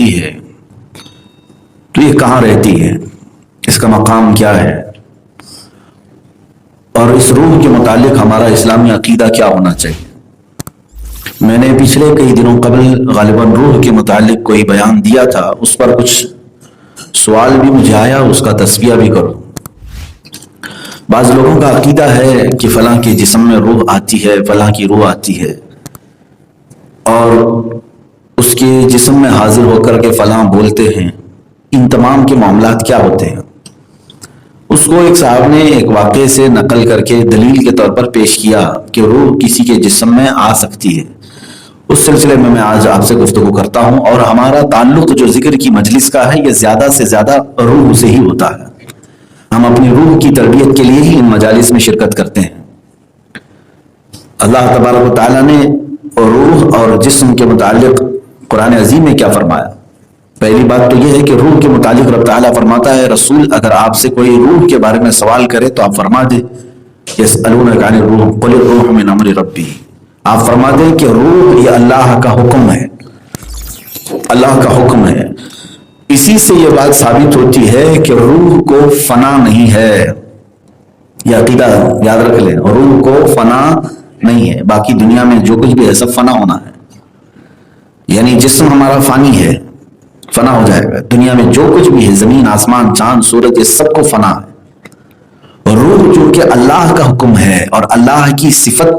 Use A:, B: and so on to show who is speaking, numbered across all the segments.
A: رہتی ہے تو یہ کہاں رہتی ہے، اس کا مقام کیا ہے، اور اس روح کے متعلق ہمارا اسلامی عقیدہ کیا ہونا چاہیے۔ میں نے پچھلے کئی دنوں قبل غالباً روح کے متعلق کوئی بیان دیا تھا، اس پر کچھ سوال بھی مجھے آیا، اس کا تصفیہ بھی کروں۔ بعض لوگوں کا عقیدہ ہے کہ فلاں کے جسم میں روح آتی ہے، فلاں کی روح آتی ہے، اور اس کے جسم میں حاضر ہو کر کے فلاں بولتے ہیں۔ ان تمام کے معاملات کیا ہوتے ہیں؟ اس کو ایک صاحب نے ایک واقعے سے نقل کر کے دلیل کے طور پر پیش کیا کہ روح کسی کے جسم میں آ سکتی ہے۔ اس سلسلے میں آج آپ سے گفتگو کرتا ہوں، اور ہمارا تعلق جو ذکر کی مجلس کا ہے یہ زیادہ سے زیادہ روح سے ہی ہوتا ہے۔ ہم اپنی روح کی تربیت کے لیے ہی ان مجالس میں شرکت کرتے ہیں۔ اللہ تبارک و تعالیٰ نے روح اور جسم کے متعلق قرآن عظیم میں کیا فرمایا؟ پہلی بات تو یہ ہے کہ روح کے متعلق رب تعالیٰ فرماتا ہے، رسول اگر آپ سے کوئی روح کے بارے میں سوال کرے تو آپ فرما دیں یسألونک عن الروح قل الروح من امر ربی، آپ فرما دیں کہ روح یہ اللہ کا حکم ہے، اللہ کا حکم ہے۔ اسی سے یہ بات ثابت ہوتی ہے کہ روح کو فنا نہیں ہے، یہ عقیدہ یاد رکھ لیں، روح کو فنا نہیں ہے۔ باقی دنیا میں جو کچھ بھی ہے سب فنا ہونا ہے، یعنی جسم ہمارا فانی ہے، فنا ہو جائے گا۔ دنیا میں جو کچھ بھی ہے، زمین، آسمان، چاند، سورج، یہ سب کو فنا ہے۔ روح جو کہ اللہ کا حکم ہے اور اللہ کی صفت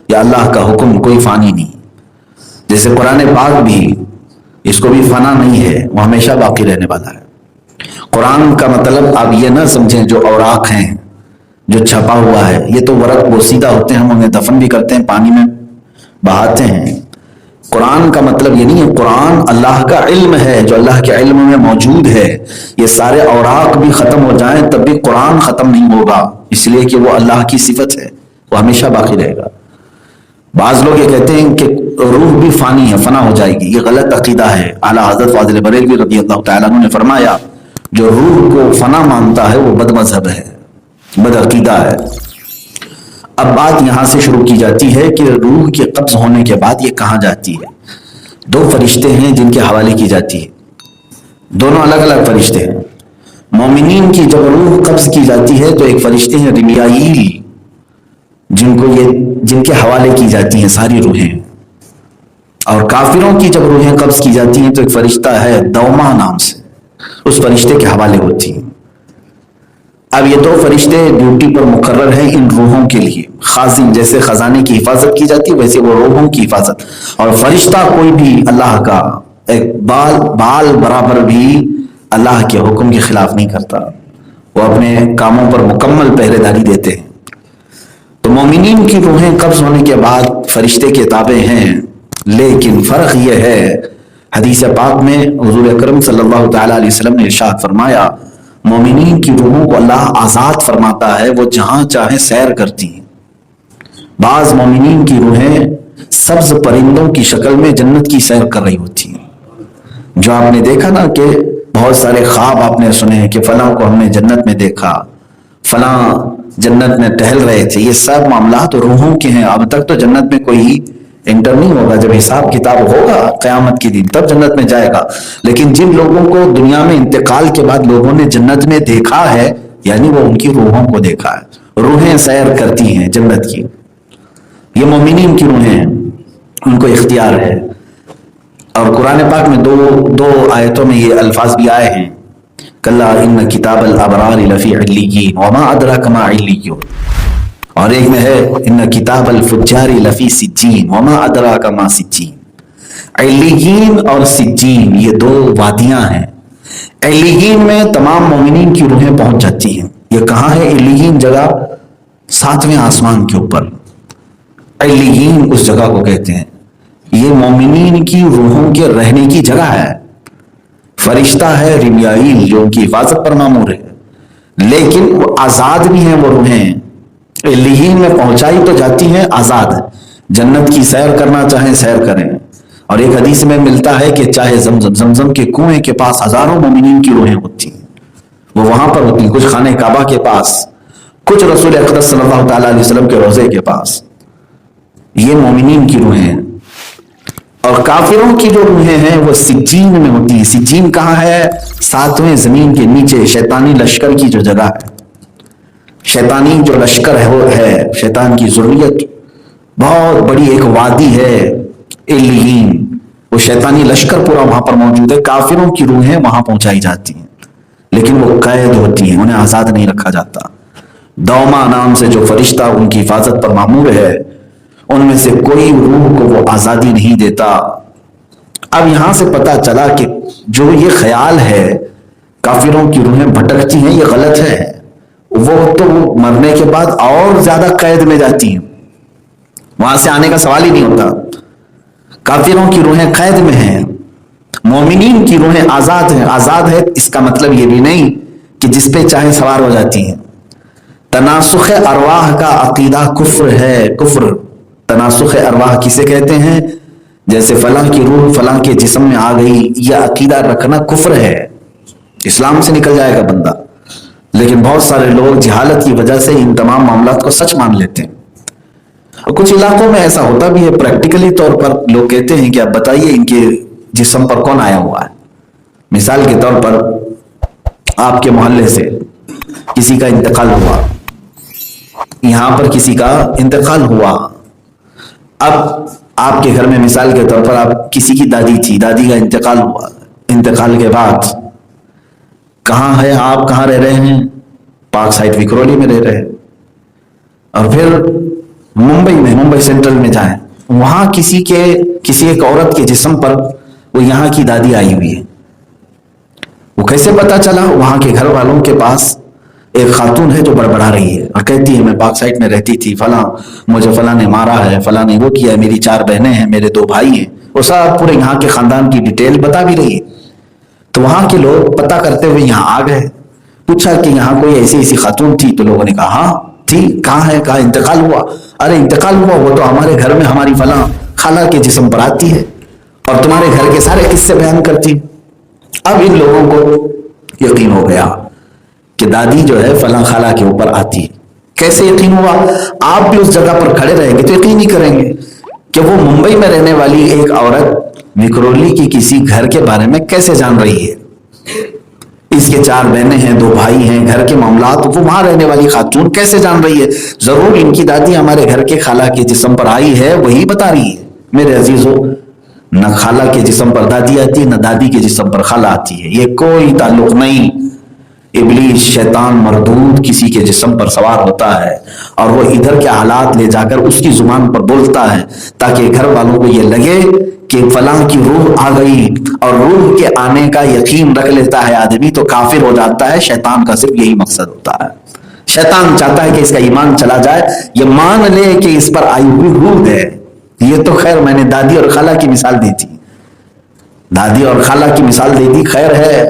A: یا اللہ کا حکم، کوئی فانی نہیں۔ جیسے قرآن پاک بھی، اس کو بھی فنا نہیں ہے، وہ ہمیشہ باقی رہنے والا ہے۔ قرآن کا مطلب آپ یہ نہ سمجھیں جو اوراق ہیں، جو چھپا ہوا ہے، یہ تو ورق بوسیدہ ہوتے ہیں، ہم انہیں دفن بھی کرتے ہیں، پانی میں بہاتے ہیں۔ قرآن کا مطلب یہ نہیں ہے، قرآن اللہ کا علم ہے جو اللہ کے علم میں موجود ہے۔ یہ سارے اوراق بھی ختم ہو جائیں تب بھی قرآن ختم نہیں ہوگا، اس لیے کہ وہ اللہ کی صفت ہے، وہ ہمیشہ باقی رہے گا۔ بعض لوگ یہ کہتے ہیں کہ روح بھی فانی ہے، فنا ہو جائے گی، یہ غلط عقیدہ ہے۔ اعلیٰ حضرت فاضل بریلوی رضی اللہ تعالیٰ عنہ نے فرمایا جو روح کو فنا مانتا ہے وہ بد مذہب ہے، بد عقیدہ ہے۔ اب بات یہاں سے شروع کی جاتی ہے کہ روح کے قبض ہونے کے بعد یہ کہاں جاتی ہے۔ دو فرشتے ہیں جن کے حوالے کی جاتی ہے، دونوں الگ الگ فرشتے ہیں۔ مومنین کی جب روح قبض کی جاتی ہے تو ایک فرشتے ہیں رمیائیل، جن کے حوالے کی جاتی ہیں ساری روحیں، اور کافروں کی جب روحیں قبض کی جاتی ہیں تو ایک فرشتہ ہے دوما نام سے، اس فرشتے کے حوالے ہوتی ہیں۔ اب یہ دو فرشتے ڈیوٹی پر مقرر ہیں ان روحوں کے لیے، خازن جیسے خزانے کی حفاظت کی جاتی ہے ویسے وہ روحوں کی حفاظت۔ اور فرشتہ کوئی بھی اللہ کا ایک بال برابر بھی اللہ کے حکم کے خلاف نہیں کرتا، وہ اپنے کاموں پر مکمل پہرے داری دیتے ہیں۔ تو مومنین کی روحیں قبض ہونے کے بعد فرشتے کے تابع ہیں، لیکن فرق یہ ہے، حدیث پاک میں حضور اکرم صلی اللہ تعالیٰ علیہ وسلم نے ارشاد فرمایا مومنین کی روحوں کو اللہ آزاد فرماتا ہے، وہ جہاں چاہیں سیر کرتی ہیں۔ بعض مومنین کی روحیں سبز پرندوں کی شکل میں جنت کی سیر کر رہی ہوتی ہیں، جو آپ نے دیکھا نا کہ بہت سارے خواب آپ نے سنے کہ فلاں کو ہم نے جنت میں دیکھا، فلاں جنت میں ٹہل رہے تھے، یہ سب معاملات روحوں کے ہیں۔ اب تک تو جنت میں کوئی انٹر نہیں ہوگا، جب حساب کتاب ہوگا قیامت کے دن تب جنت میں جائے گا۔ لیکن جن لوگوں کو دنیا میں انتقال کے بعد لوگوں نے جنت میں دیکھا ہے، یعنی وہ ان کی روحوں کو دیکھا ہے، روحیں سیر کرتی ہیں جنت کی۔ یہ مومنین کی روحیں ہیں، ان کو اختیار ہے۔ اور قرآن پاک میں دو آیتوں میں یہ الفاظ بھی آئے ہیں، کلا ان کتاب الابرار لفی علیین وما ادراک ما علیون، اور ایک میں ہے ان کتاب الفجار لفی سجین وما ادراک ما سجین۔ علیین اور سجین یہ دو وادیاں ہیں۔ علیین میں تمام مومنین کی روحیں پہنچ جاتی ہیں۔ یہ کہاں ہے علیین جگہ؟ 7ویں آسمان کے اوپر علیین اس جگہ کو کہتے ہیں۔ یہ مومنین کی روحوں کے رہنے کی جگہ ہے۔ فرشتہ ہے رمیائیل جو ان کی حفاظت پر مامور ہے، لیکن وہ آزاد بھی ہیں، وہ روحیں علیین میں پہنچائی تو جاتی ہیں، آزاد ہے، جنت کی سیر کرنا چاہیں سیر کریں۔ اور ایک حدیث میں ملتا ہے کہ چاہے زمزم کے کنویں کے پاس ہزاروں مومنین کی روحیں ہوتی ہیں، وہ وہاں پر ہوتی ہیں، کچھ خانہ کعبہ کے پاس، کچھ رسول اقدس صلی اللہ تعالیٰ علیہ وسلم کے روضے کے پاس۔ یہ مومنین کی روحیں ہیں۔ اور کافروں کی جو روحیں ہیں وہ سجین میں ہوتی ہیں. سجین کہاں ہے؟ 7ویں زمین کے نیچے شیطانی لشکر کی جو جگہ ہے. شیطانی جو لشکر ہے وہ ہے شیطان کی ذریت، بہت بڑی ایک وادی ہے علیین، وہ شیطانی لشکر پورا وہاں پر موجود ہے. کافروں کی روحیں وہاں پہنچائی جاتی ہیں لیکن وہ قید ہوتی ہیں، انہیں آزاد نہیں رکھا جاتا. دوما نام سے جو فرشتہ ان کی حفاظت پر مامور ہے ان میں سے کوئی روح کو وہ آزادی نہیں دیتا. اب یہاں سے پتا چلا کہ جو یہ خیال ہے کافروں کی روحیں بھٹکتی ہیں، یہ غلط ہے. وہ تو مرنے کے بعد اور زیادہ قید میں جاتی ہیں، وہاں سے آنے کا سوال ہی نہیں ہوتا. کافروں کی روحیں قید میں ہیں، مومنین کی روحیں آزاد ہیں. آزاد ہے اس کا مطلب یہ بھی نہیں کہ جس پہ چاہے سوار ہو جاتی ہیں. تناسخ ارواح کا عقیدہ کفر ہے. کفر تناسخ ارواح کسے کہتے ہیں؟ جیسے فلاں کی روح فلاں کے جسم میں آ گئی، یہ عقیدہ رکھنا کفر ہے، اسلام سے نکل جائے گا بندہ. لیکن بہت سارے لوگ جہالت کی وجہ سے ان تمام معاملات کو سچ مان لیتے ہیں. اور کچھ علاقوں میں ایسا ہوتا بھی ہے، پریکٹیکلی طور پر لوگ کہتے ہیں کہ اب بتائیے ان کے جسم پر کون آیا ہوا ہے. مثال کے طور پر آپ کے محلے سے کسی کا انتقال ہوا، یہاں پر کسی کا انتقال ہوا. اب آپ کے گھر میں مثال کے طور پر آپ کسی کی دادی تھی، دادی کا انتقال ہوا. انتقال کے بعد کہاں ہے آپ؟ کہاں رہ رہے ہیں؟ پارک سائٹ وکرولی میں رہ رہے ہیں. اور پھر ممبئی سینٹرل میں جائیں، وہاں کسی ایک عورت کے جسم پر وہ یہاں کی دادی آئی ہوئی ہے. وہ کیسے پتا چلا؟ وہاں کے گھر والوں کے پاس ایک خاتون ہے جو بڑبڑا رہی ہے اور کہتی ہے میں پارک سائٹ میں رہتی تھی، فلاں مجھے فلاں نے مارا ہے، فلاں نے وہ کیا ہے، میری 4 بہنیں ہیں، میرے 2 بھائی ہیں. وہ سب پورے یہاں کے خاندان کی ڈیٹیل بتا بھی رہی ہے. تو وہاں کے لوگ پتا کرتے ہوئے یہاں آ گئے. پوچھا کہ یہاں کوئی ایسی خاتون تھی؟ تو لوگوں نے کہا ہاں تھی. کہاں ہے؟ کہا انتقال ہوا. ارے انتقال ہوا؟ وہ تو ہمارے گھر میں ہماری فلاں خالہ کے جسم پر آتی ہے اور تمہارے گھر کے سارے قصے بیان کرتی. اب ان لوگوں کو یقین ہو گیا کہ دادی جو ہے فلاں خالہ کے اوپر آتی ہے. کیسے یقین ہوا؟ آپ بھی اس جگہ پر کھڑے رہیں گے تو یقین نہیں کریں گے کہ وہ ممبئی میں رہنے والی ایک عورت وکرولی کی کسی گھر کے بارے میں کیسے جان رہی ہے. اس کے 4 بہنیں ہیں، 2 بھائی ہیں، گھر کے معاملات وہ وہاں رہنے والی خاتون کیسے جان رہی ہے؟ ضرور ان کی دادی ہمارے گھر کے خالہ کے جسم پر آئی ہے، وہی بتا رہی ہے. میرے عزیزو، نہ خالہ کے جسم پر دادی آتی ہے، نہ دادی کے جسم پر خالہ آتی ہے. یہ کوئی تعلق نہیں. ابلیس شیطان مردود کسی کے جسم پر سوار ہوتا ہے اور وہ ادھر کے حالات لے جا کر اس کی زبان پر بولتا ہے تاکہ گھر والوں کو یہ لگے کہ فلاں کی روح آ گئی. اور روح کے آنے کا یقین رکھ لیتا ہے آدمی تو کافر ہو جاتا ہے. شیطان کا صرف یہی مقصد ہوتا ہے. شیطان چاہتا ہے کہ اس کا ایمان چلا جائے، یہ مان لے کہ اس پر آئی ہوئی روح ہے. یہ تو خیر میں نے دادی اور خالہ کی مثال دی تھی، دادی اور خالہ کی مثال دی تھی، خیر ہے.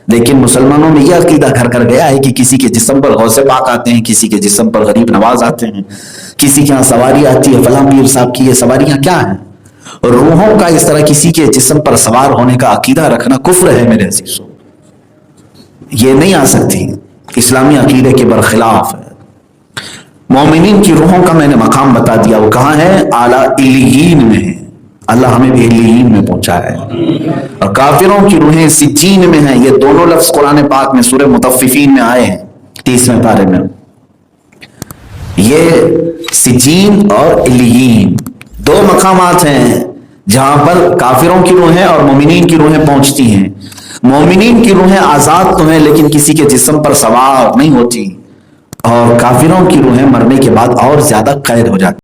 A: لیکن مسلمانوں میں یہ عقیدہ گھر کر گیا ہے کہ کسی کے جسم پر غوث پاک آتے ہیں، کسی کے جسم پر غریب نواز آتے ہیں، کسی کے ہاں سواری آتی ہے، فلاں پیر صاحب کی. یہ سواریاں کیا ہیں؟ روحوں کا اس طرح کسی کے جسم پر سوار ہونے کا عقیدہ رکھنا کفر ہے میرے عزیزو. یہ نہیں آ سکتی، اسلامی عقیدے کے برخلاف ہے. مومنین کی روحوں کا میں نے مقام بتا دیا، وہ کہاں ہے؟ اعلیٰ علیین میں ہے. اللہ ہمیں بھی علیین میں پہنچا ہے. اور کافروں کی روحیں سجین میں ہیں. یہ دونوں لفظ قرآن پاک میں سورہ مطففین میں آئے ہیں 30ویں پارے میں. یہ سجین اور علیین 2 مقامات ہیں جہاں پر کافروں کی روحیں اور مومنین کی روحیں پہنچتی ہیں. مومنین کی روحیں آزاد تو ہیں لیکن کسی کے جسم پر سوار نہیں ہوتی، اور کافروں کی روحیں مرنے کے بعد اور زیادہ قید ہو جاتی.